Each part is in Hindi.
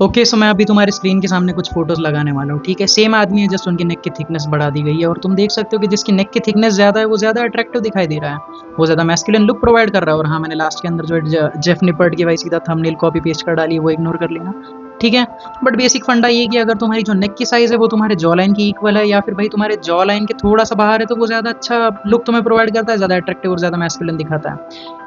ओके, सो मैं अभी तुम्हारे स्क्रीन के सामने कुछ फोटोज लगाने वाला हूँ, ठीक है। सेम आदमी है, जस्ट उनकी नेक की थिकनेस बढ़ा दी गई है और तुम देख सकते हो कि जिसकी नेक की थिकनेस ज़्यादा है वो ज़्यादा अट्रैक्टिव दिखाई दे रहा है, वो ज़्यादा मैस्कुलिन लुक प्रोवाइड कर रहा है। और हाँ, मैंने लास्ट के अंदर जो जेफ निपर्ट की भाई सीधा थंबनेल कॉपी पेस्ट कर डाली है, वो इग्नोर कर लेना, ठीक है। बट बेसिक फंडा ये कि अगर तुम्हारी जो नेक की साइज़ है वो तुम्हारे जॉ लाइन की इक्वल है या फिर भाई तुम्हारे जॉ लाइन के थोड़ा सा बाहर है, तो वो ज़्यादा अच्छा लुक तुम्हें प्रोवाइड करता है, ज़्यादा अट्रैक्टिव और ज़्यादा मैस्कुलिन दिखाता है।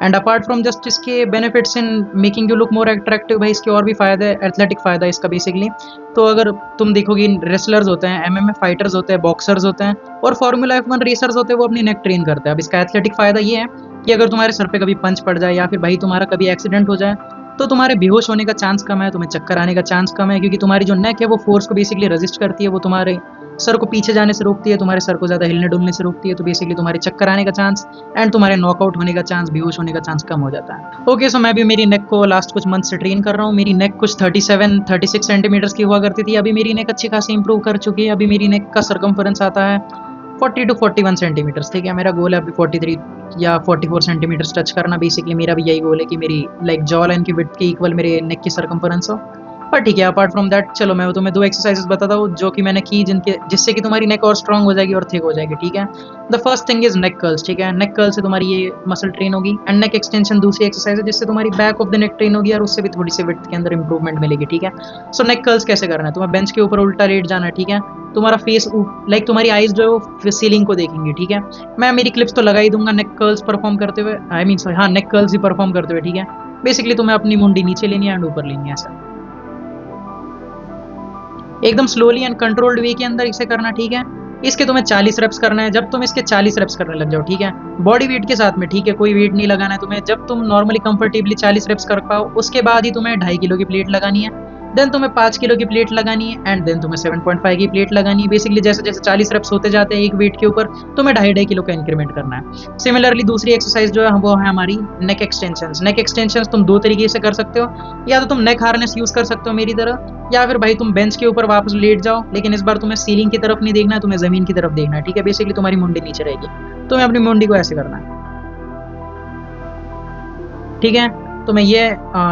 एंड अपार्ट फ्रॉम जस्ट इसके benefits in making you look more attractive, भाई इसके और भी फ़ायदे, एथलेटिक फ़ायदा इसका बेसिकली। तो अगर तुम देखोगे, रेसलर्स होते हैं, एमएमए फाइटर्स होते हैं, बॉक्सर्स होते हैं और फार्मूला F1 रेसर्स होते हैं, वो अपनी नेक ट्रेन करते हैं। अब इसका एथलेटिक फ़ायदा ये है कि अगर तुम्हारे सर पे कभी पंच पड़ जाए या फिर भाई तुम्हारा कभी एक्सीडेंट हो जाए, तो तुम्हारे बेहोश होने का चांस कम है, तुम्हें चक्कर आने का चांस कम है, क्योंकि तुम्हारी जो नेक है वो फोर्स को बेसिकली रेजिस्ट करती है, वो तुम्हारे सर को पीछे जाने से रोकती है, तुम्हारे सर को ज़्यादा हिलने डुलने से रोकती है। तो बेसिकली तुम्हारे चक्कर आने का चांस एंड तुम्हारे नॉकआउट होने का चांस, बेहोश होने का चांस कम हो जाता है। ओके, सो मैं भी मेरी नेक को लास्ट कुछ मंथ से ट्रेन कर रहा हूँ। मेरी नेक कुछ 37-36 सेंटीमीटर्स की हुआ करती थी, अभी मेरी नेक अच्छी खासी इंप्रूव कर चुकी है। अभी मेरी नेक का सर्कमफरेंस आता है 40 to 41 सेंटीमीटर्स, ठीक है। मेरा गोल है अभी 43 या 44 सेंटीमीटर्स टच करना। बेसिकली मेरा भी यही गोल है कि मेरी लाइक जॉ लाइन की विड्थ के इक्वल मेरे नेक की सर्कमफरेंस हो। पर ठीक है, अपार्ट फ्रॉम दैट चलो मैं तुम्हें 2 एक्सरसाइजेस बताता हूँ जो कि मैंने की, जिससे कि तुम्हारी नेक और स्ट्रांग हो जाएगी और थिक हो जाएगी, ठीक है। The first thing is neck curls, ठीक है। नेक कर्ल से तुम्हारी ये मसल ट्रेन होगी। एंड नेक एक्सटेंशन दूसरी एक्सरसाइज है जिससे तुम्हारी back of the neck train होगी और उससे भी थोड़ी सी विड्थ के अंदर इंप्रूवमेंट मिलेगी, ठीक है। सो नेक कर्ल्स कैसे करना है, तुम्हें बेंच के ऊपर उल्टा लेट जाना है, ठीक है। तुम्हारा फेस लाइक तुम्हारी आईज जो है वो सीलिंग को देखेंगी, ठीक है। मैं मेरी क्लिप्स तो लगा ही दूंगा नेक कर्ल्स परफॉर्म करते हुए, आई मीन सॉरी, हाँ, नेक कर्ल्स ही परफॉर्म करते हुए, ठीक है। बेसिकली तुम्हें अपनी मुंडी नीचे लेनी है एंड ऊपर लेनी है, ऐसा एकदम स्लोली एंड कंट्रोल्ड वे के अंदर इसे करना, ठीक है। इसके तुम्हें 40 रेप्स करना है। जब तुम इसके 40 रेप्स करने लग जाओ, ठीक है, बॉडी वेट के साथ में, ठीक है, कोई वेट नहीं लगाना है तुम्हें। जब तुम नॉर्मली कंफर्टेबली 40 रेप्स कर पाओ, उसके बाद ही तुम्हें 2.5 किलो की प्लेट लगानी है, देन तुम्हें 5 किलो की प्लेट लगानी है एंड देन तुम्हें 7.5 की प्लेट लगानी है। बेसिकली जैसे जैसे 40 रेप्स होते जाते हैं एक वेट के ऊपर, तुम्हें 2.5 किलो का इंक्रीमेंट करना है। सिमिलरली दूसरी एक्सरसाइज जो है वो है हमारी नेक एक्सटेंशंस। नेक एक्सटेंशंस तुम दो तरीके से कर सकते हो, या तो तुम नेक हार्नेस यूज कर सकते हो मेरी तरह, या फिर भाई तुम बेंच के ऊपर वापस लेट जाओ, लेकिन इस बार तुम्हें सीलिंग की तरफ नहीं देखना है, तुम्हें जमीन की तरफ देखना है, ठीक है। बेसिकली तुम्हारी मुंडी नीचे रहेगी, तुम्हें अपनी मुंडी को ऐसे करना है, ठीक है। तुम्हें ये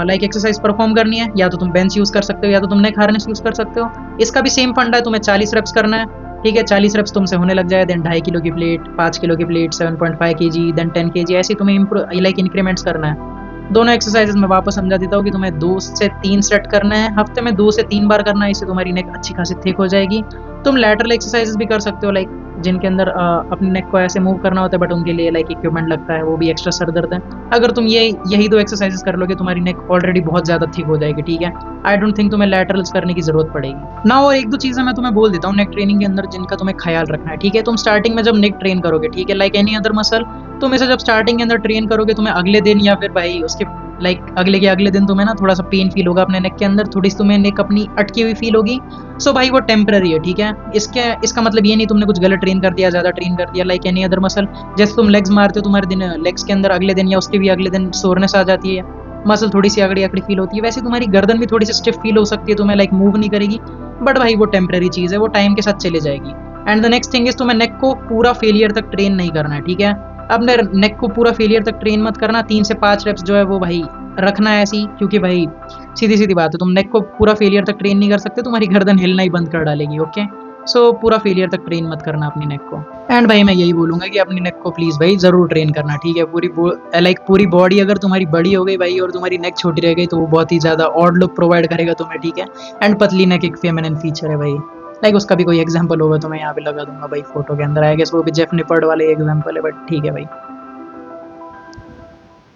लाइक एक्सरसाइज परफॉर्म करनी है, या तो तुम बेंच यूज कर सकते हो या तो तुम नेक हार्नेस यूज कर सकते हो। इसका भी सेम फंडा है, तुम्हें 40 रेप्स करना है, ठीक है। 40 रेप्स तुमसे होने लग जाए, देन 2.5 किलो की प्लेट, 5 किलो की प्लेट, 7.5 kg, देन 10 kg, ऐसे तुम्हें लाइक इंक्रीमेंट्स करना है। दोनों एक्सरसाइजेस मैं वापस समझा देता हूँ कि तुम्हें 2 से 3 सेट करना है, हफ्ते में 2 से 3 बार करना है, इससे तुम्हारी नेक अच्छी खासी थिक हो जाएगी। तुम लैटरल एक्सरसाइजेस भी कर सकते हो, लाइक जिनके अंदर अपनी नेक को ऐसे मूव करना होता है, बट उनके लिए लाइक इक्विपमेंट लगता है, वो भी एक्स्ट्रा सर दर्द है। अगर तुम यही 2 एक्सरसाइजेस कर लोगे, तुम्हारी नेक ऑलरेडी बहुत ज़्यादा थिक हो जाएगी, ठीक है। आई डोंट थिंक तुम्हें लैटरल्स करने की जरूरत पड़ेगी ना। और 1-2 चीज़ें मैं तुम्हें बोल देता हूँ नेक ट्रेनिंग के अंदर जिनका तुम्हें ख्याल रखना है, ठीक है। तुम स्टार्टिंग में जब नेक ट्रेन करोगे, ठीक है, लाइक एनी अदर मसल, तुम इसे जब स्टार्टिंग के अंदर ट्रेन करोगे, तुम्हें अगले दिन या फिर भाई उसके लाइक अगले के अगले दिन तुम्हें ना थोड़ा सा पेन फील होगा अपने नेक के अंदर, थोड़ी सी तुम्हें नेक अपनी अटकी हुई फील होगी। सो भाई वो टेम्पररी है, ठीक है। इसका मतलब ये नहीं तुमने कुछ गलत ट्रेन कर दिया, ज़्यादा ट्रेन कर दिया, लाइक एनी अदर मसल। जैसे तुम लेग्स मारते हो, तुम्हारे दिन लेग्स के अंदर अगले दिन या उसके भी अगले दिन सोरनेस आ जाती है, मसल थोड़ी सी अगड़ी अकड़ी फील होती है, वैसे तुम्हारी गर्दन भी थोड़ी सी स्टिफ फील हो सकती है, तुम्हें लाइक मूव नहीं करेगी। बट भाई वो टेम्पररी चीज़ है, वो टाइम के साथ चले जाएगी। And the next thing is तुम्हें नेक को पूरा फेलियर तक ट्रेन नहीं करना है, ठीक है। अब नेक को पूरा फेलियर तक ट्रेन मत करना, 3 से 5 रेप्स जो है वो भाई रखना है ऐसी, क्योंकि भाई सीधी सीधी बात है, तुम नेक को पूरा फेलियर तक ट्रेन नहीं कर सकते, तुम्हारी गर्दन हिलना ही बंद कर डालेगी, ओके। सो पूरा फेलियर तक ट्रेन मत करना अपनी नेक को। एंड भाई मैं यही बोलूंगा कि अपनी नेक को प्लीज भाई जरूर ट्रेन करना, ठीक है। पूरी बॉडी अगर तुम्हारी बड़ी हो गई भाई और तुम्हारी नेक छोटी रह गई, तो वो बहुत ही ज्यादा ऑड लुक प्रोवाइड करेगा तुम्हें, ठीक है। एंड पतली नेक एक फेमिनिन फीचर है भाई, लाइक उसका भी कोई एग्जाम्पल होगा तो मैं यहाँ पे लगा दूंगा भाई फोटो के अंदर, आई गेस वो भी जेफ निपर्ट वाले एग्जाम्पल है, बट ठीक है भाई।